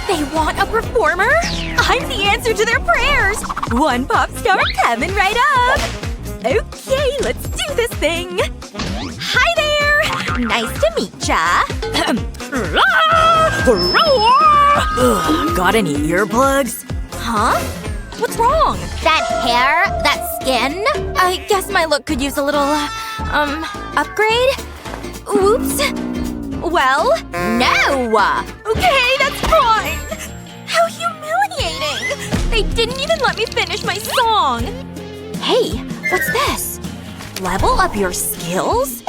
They want a performer? I'm the answer to their prayers! One pop star coming right up! Okay, let's do this thing! Hi there! Nice to meet ya! Ugh, got any earplugs? Huh? What's wrong? That hair? That skin? I guess my look could use a little, upgrade? Oops. Well, No! okay, that's fine! How humiliating! They didn't even let me finish my song! Hey, what's this? Level up your skills?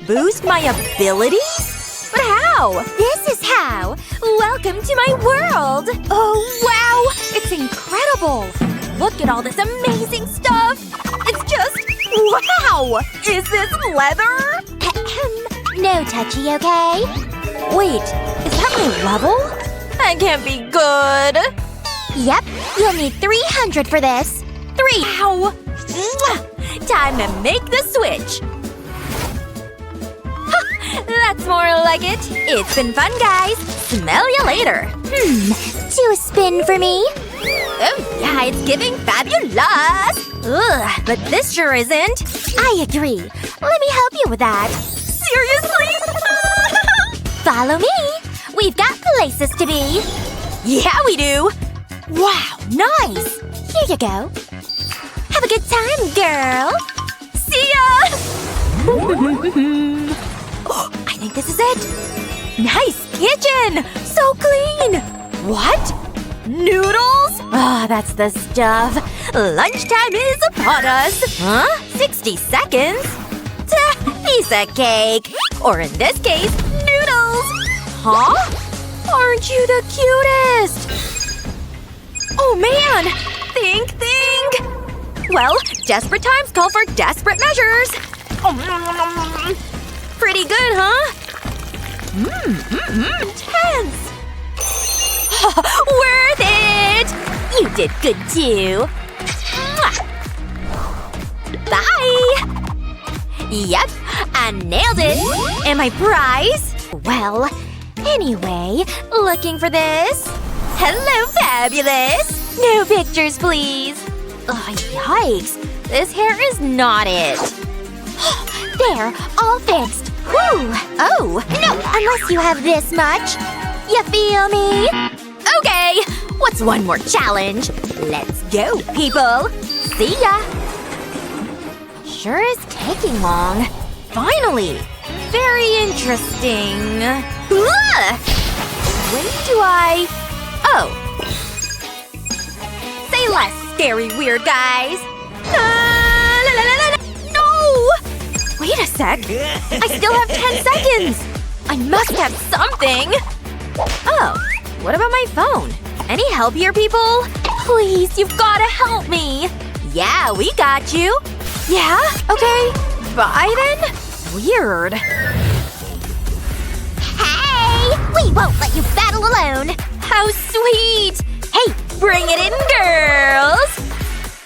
Boost my abilities? But how? This is how! Welcome to my world! Oh, wow! It's incredible! Look at all this amazing stuff! It's just… wow! Is this leather? No touchy, okay? Wait, is that my level? That can't be good. Yep, you'll need 300 for this. 3! Ow! Mwah! Time to make the switch. That's more like it. It's been fun, guys. Smell you later. Do a spin for me. Oh yeah, it's giving fabulous! Ugh, but this sure isn't. I agree. Let me help you with that. Seriously? Follow me. We've got places to be. Yeah, we do! Wow, nice! Here you go. Have a good time, girl. See ya! Oh, I think this is it. Nice kitchen! So clean! What? Noodles? Ah, that's the stuff. Lunchtime is upon us. Huh? 60 seconds? Piece of cake. Or in this case, noodles. Huh? Aren't you the cutest? Oh man! Think! Well, desperate times call for desperate measures. Pretty good, huh? Intense! Worth it! You did good too. Bye! Yep, I nailed it! And my prize? Well, anyway, looking for this? Hello, fabulous! No pictures, please. Ugh, yikes. This hair is not it. There, all fixed. Whew. Oh. No, unless you have this much. You feel me? Okay. What's one more challenge? Let's go, people. See ya. Sure is taking long. Finally. Very interesting. Ugh! When do I… Oh. Say less, scary weird guys. No! Wait a sec. I still have 10 seconds. I must have something. Oh. What about my phone? Any help here, people? Please, you've gotta help me. Yeah, we got you. Yeah? Okay. Bye then? Weird. Hey! We won't let you battle alone. How sweet! Hey, bring it in, girls!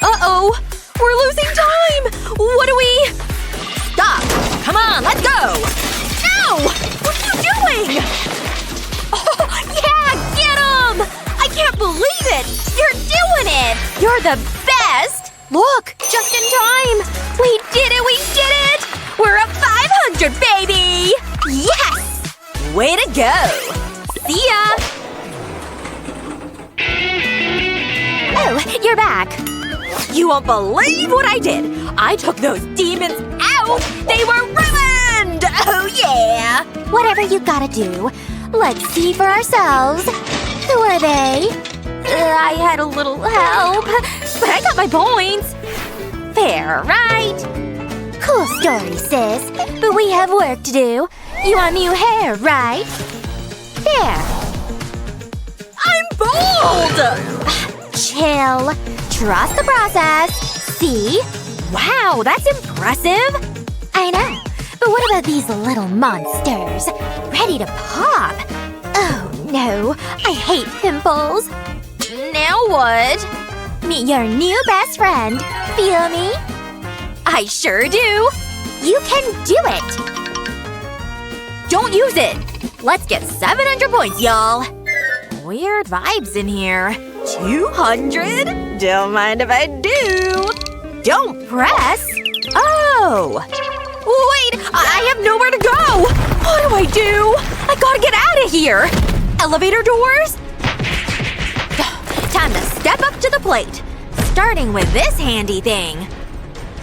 Uh-oh! We're losing time! What do we… Stop! Come on, let's go! No! What are you doing? Oh, yeah! Get him! I can't believe it! You're doing it! You're the best! Look! Just in time! We did it! We did it! We're up 500, baby! Yes! Way to go! See ya! Oh, you're back. You won't believe what I did! I took those demons out! They were ruined! Oh yeah! Whatever you gotta do. Let's see for ourselves. Who are they? I had a little help. But I got my points. Fair, right? Cool story, sis. But we have work to do. You want new hair, right? There. I'm bold! Chill. Trust the process. See? Wow, that's impressive. I know. But what about these little monsters? Ready to pop. Oh, no. I hate pimples. Now what? Meet your new best friend. Feel me? I sure do. You can do it. Don't use it. Let's get 700 points, y'all. Weird weird vibes in here. 200? Don't mind if I do. Don't press. Oh. Wait, I have nowhere to go! What do I do? I gotta get out of here! Elevator doors? Time to step up to the plate. Starting with this handy thing.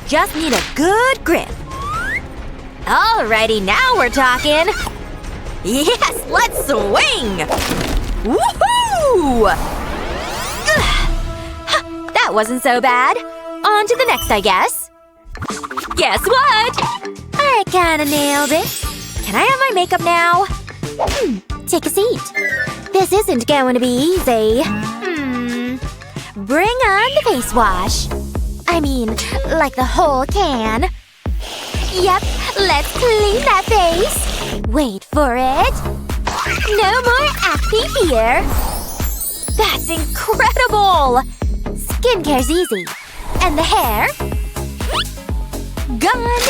Just need a good grip. Alrighty, now we're talking. Yes, let's swing! Woohoo! That wasn't so bad. On to the next, I guess. Guess what? I kinda nailed it. Can I have my makeup now? Take a seat. This isn't going to be easy. Bring on the face wash. I mean, like the whole can. Yep, let's clean that face. Wait for it. No more acne here. That's incredible! Skincare's easy. And the hair? Gone.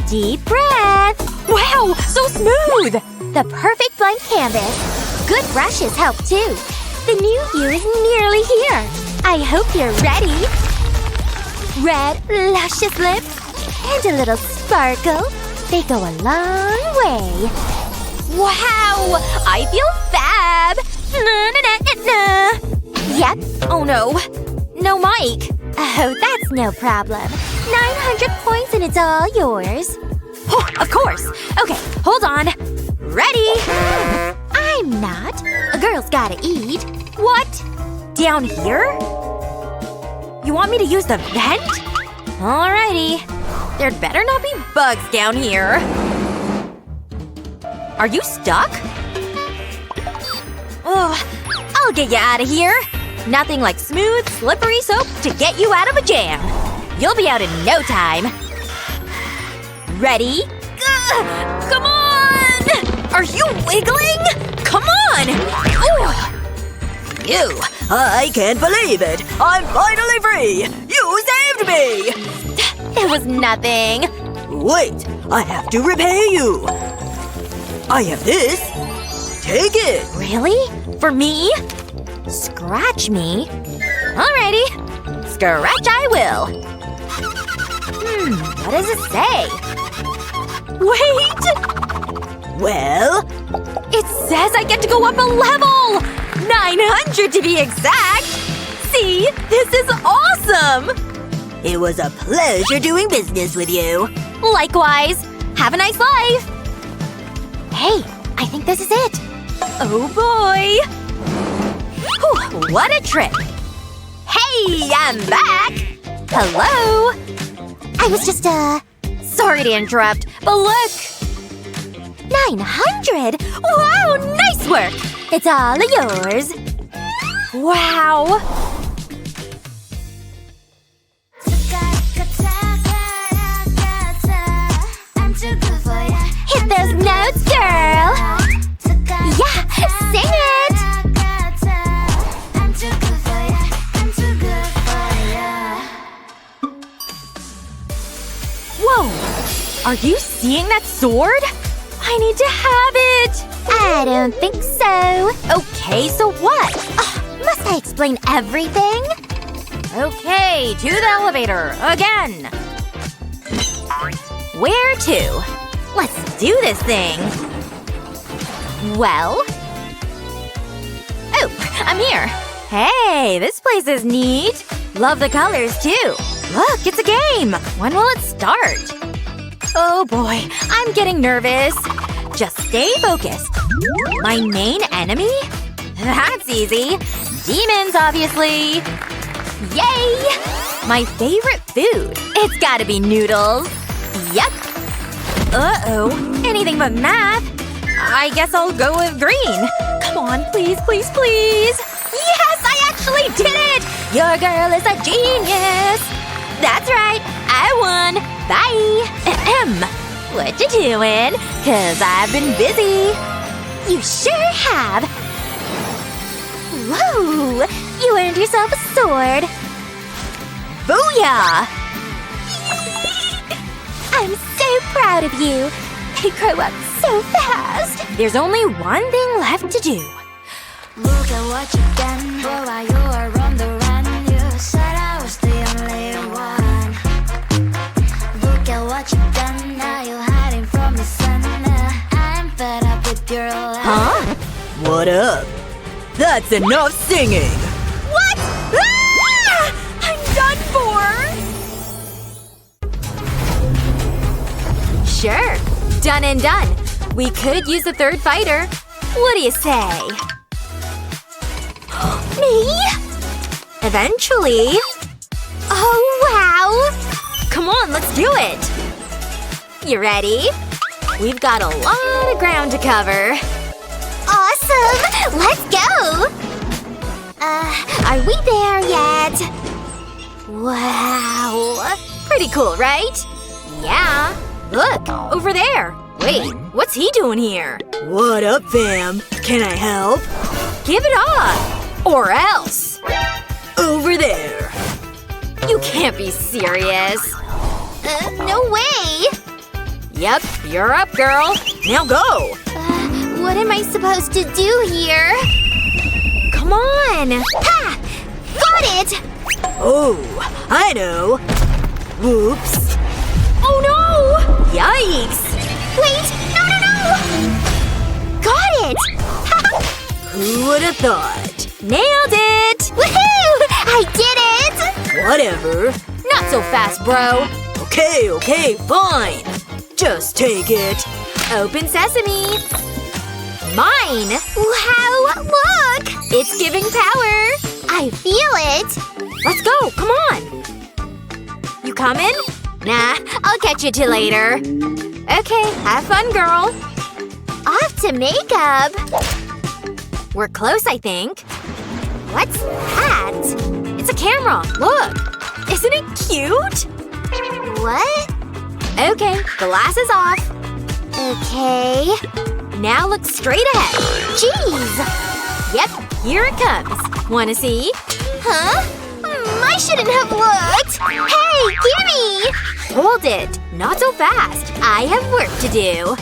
Deep breath. Wow, so smooth! The perfect blank canvas. Good brushes help too. The new you is nearly here. I hope you're ready. Red, luscious lips. And a little sparkle. They go a long way. Wow! I feel fab! Yep. Oh no. No mic. Oh, that's no problem. 900 points and it's all yours. Oh, of course. Okay, hold on. Ready? I'm not. A girl's gotta eat. What? Down here? You want me to use the vent? Alrighty. There'd better not be bugs down here. Are you stuck? Ugh. I'll get you out of here. Nothing like smooth, slippery soap to get you out of a jam. You'll be out in no time. Ready? Ugh, come on! Are you wiggling? Come on! Ugh. You. I can't believe it. I'm finally free. You saved me. It was nothing. Wait. I have to repay you. I have this. Take it. Really? For me? Scratch me? Alrighty. Scratch I will. What does it say? Wait! Well… It says I get to go up a level! 900 to be exact! See? This is awesome! It was a pleasure doing business with you. Likewise. Have a nice life! Hey, I think this is it. Oh boy! Whew, what a trip! Hey, I'm back! Hello? I was just, Sorry to interrupt, but look! 900! Wow, nice work! It's all yours. Wow! Hit those notes, girl! Yeah, sing it! Whoa! Are you seeing that sword? I need to have it! I don't think so. Okay, so what? Must I explain everything? Okay, to the elevator. Again! Where to? Let's do this thing. Well… Oh, I'm here. Hey, this place is neat. Love the colors, too. Look, it's a game. When will it start? Oh boy, I'm getting nervous. Just stay focused. My main enemy? That's easy. Demons, obviously. Yay! My favorite food. It's gotta be noodles. Yep. Uh-oh. Anything but math. I guess I'll go with green. Come on, please, please, please. Yes, I actually did it! Your girl is a genius! That's right. I won. Bye. Ahem. What you doing? 'Cause I've been busy. You sure have. Whoa! You earned yourself a sword. Booyah! I'm so proud of you. They grow up so fast. There's only one thing left to do. Look at what you've done. Boy, while you were on the run, you said I was the only one. Look at what you've done. Now you're hiding from the sun. I'm fed up with your lies. Huh? What up? That's enough singing! What? Ah! I'm done for! Sure. Done and done. We could use a third fighter. What do you say? Me? Eventually. Oh, wow! Come on, let's do it! You ready? We've got a lot of ground to cover. Awesome! Let's go! Are we there yet? Wow. Pretty cool, right? Yeah. Look, over there. Wait, what's he doing here? What up, fam? Can I help? Give it up! Or else! Over there! You can't be serious. No way! Yep, you're up, girl. Now go! What am I supposed to do here? Come on! Ha! Got it! Oh, I know. Whoops. Oh no! Yikes! Wait! No! Got it! Who would have thought? Nailed it! Woohoo! I did it! Whatever. Not so fast, bro. Okay, fine. Just take it. Open sesame. Mine! Wow! Look! It's giving power! I feel it! Let's go! Come on! You coming? Nah, I'll catch you till later. Okay, have fun, girl. Off to makeup! We're close, I think. What's that? It's a camera! Look! Isn't it cute? What? Okay, glasses off. Okay… Now look straight ahead. Jeez! Yep, here it comes. Wanna see? Huh? I shouldn't have looked! Hey, gimme! Hold it. Not so fast. I have work to do.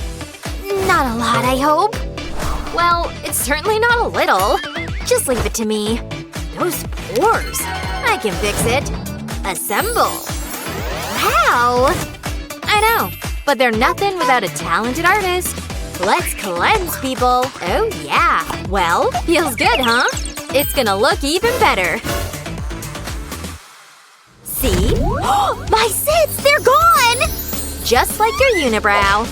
Not a lot, I hope. Well, it's certainly not a little. Just leave it to me. Those pores. I can fix it. Assemble. Wow! I know. But they're nothing without a talented artist. Let's cleanse people. Oh yeah. Well, feels good, huh? It's gonna look even better. See? My zits! They're gone! Just like your unibrow.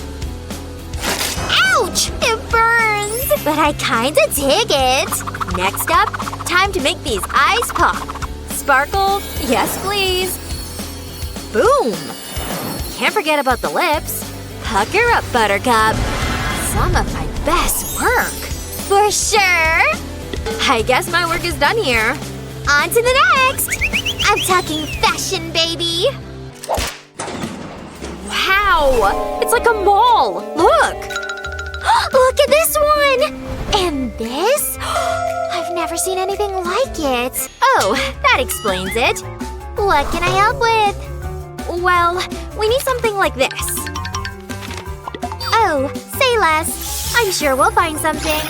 Ouch! It burns! But I kinda dig it. Next up, time to make these eyes pop. Sparkle? Yes, please. Boom! Can't forget about the lips. Pucker up, Buttercup. Some of my best work. For sure! I guess my work is done here. On to the next! I'm talking fashion, baby! Wow! It's like a mall! Look! Look at this one! And this? I've never seen anything like it. Oh, that explains it. What can I help with? Well, we need something like this. Oh, say less. I'm sure we'll find something.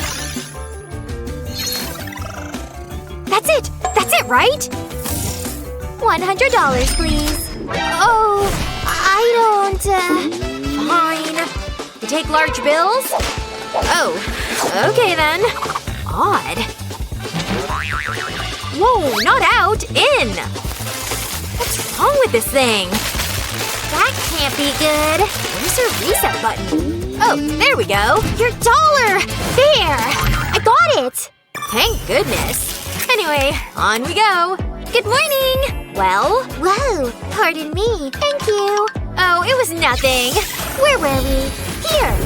That's it! That's it, right? $100, please. Oh, I don't, Fine. You take large bills? Oh. Okay then. Odd. Whoa, not out! In! What's wrong with this thing? That can't be good. Where's your reset button? Oh, there we go. Your dollar! There! I got it! Thank goodness. Anyway, on we go. Good morning! Well? Whoa! Pardon me. Thank you. Oh, it was nothing. Where were we? Here!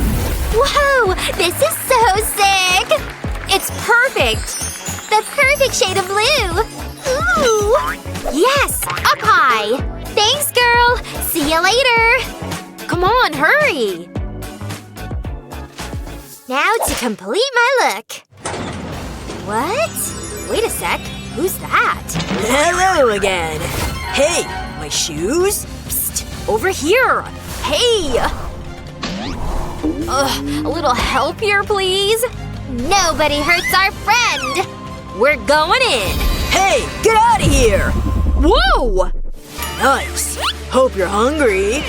Whoa! This is so sick! It's perfect! The perfect shade of blue! Ooh! Yes! Up high! Thanks, girl! See you later! Come on, hurry! Now to complete my look. What? Wait a sec. Who's that? Hello again. Hey, my shoes? Psst. Over here. Hey! A little help here, please? Nobody hurts our friend! We're going in! Hey, get out of here! Whoa! Nice. Hope you're hungry.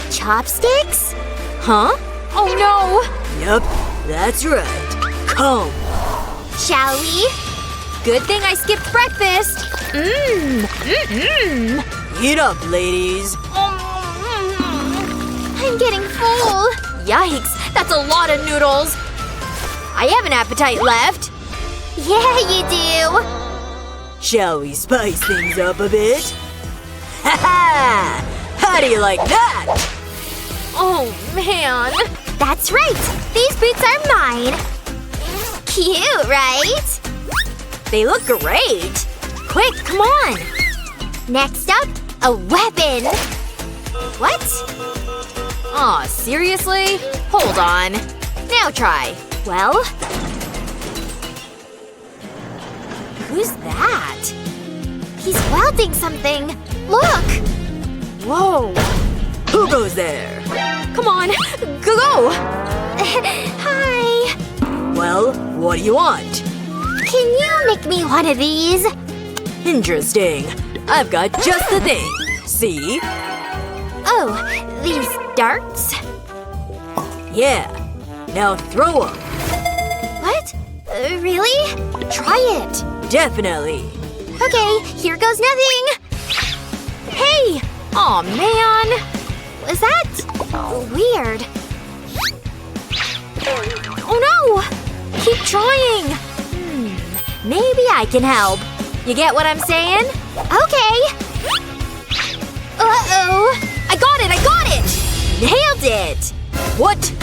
Chopsticks? Huh? Oh no! Yep, that's right. Come. Shall we? Good thing I skipped breakfast! Eat up, ladies. I'm getting full. Yikes, that's a lot of noodles! I have an appetite left! Yeah, you do. Shall we spice things up a bit? Ha ha! How do you like that? Oh man. That's right! These boots are mine! Cute, right? They look great! Quick, come on! Next up, a weapon! What? Aw, seriously? Hold on. Now try. Well… Who's that? He's welding something! Look! Whoa. Who goes there? Come on. Go! Hi! Well, what do you want? Can you make me one of these? Interesting. I've got just the thing. See? Oh, these darts? Yeah. Now throw 'em. What? Really? Try it. Definitely. Okay, here goes nothing! Hey! Aw, man. Was that… weird? Oh no! Keep trying! Maybe I can help. You get what I'm saying? Okay! Uh-oh! I got it! Nailed it! What?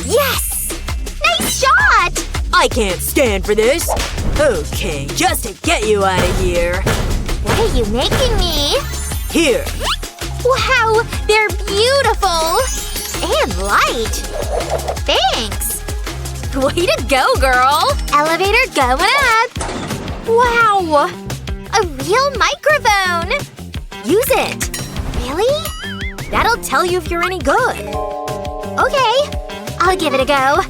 Yes! Nice shot! I can't stand for this. Okay, just to get you out of here. What are you making me? Here. Wow! They're beautiful! And light! Thanks! Way to go, girl! Elevator going up! Wow! A real microphone! Use it! Really? That'll tell you if you're any good. Okay. I'll give it a go.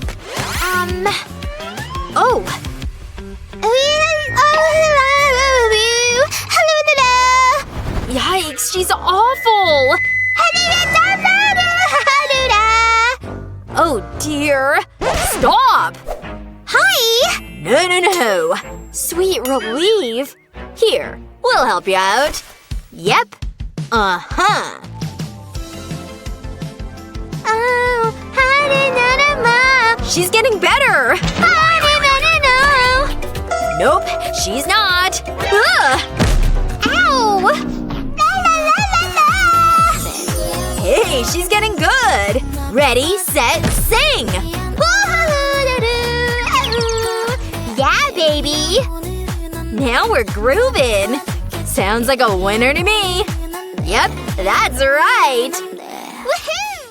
Oh! Yikes, she's awful! Oh dear. Stop! Hi! No. Sweet relief. Here, we'll help you out. Yep. Uh-huh. Oh, She's getting better! Nope, she's not. Ugh. Ow! Hey, she's getting good! Ready, set, sing! Yeah, baby! Now we're grooving! Sounds like a winner to me! Yep, that's right! Woohoo!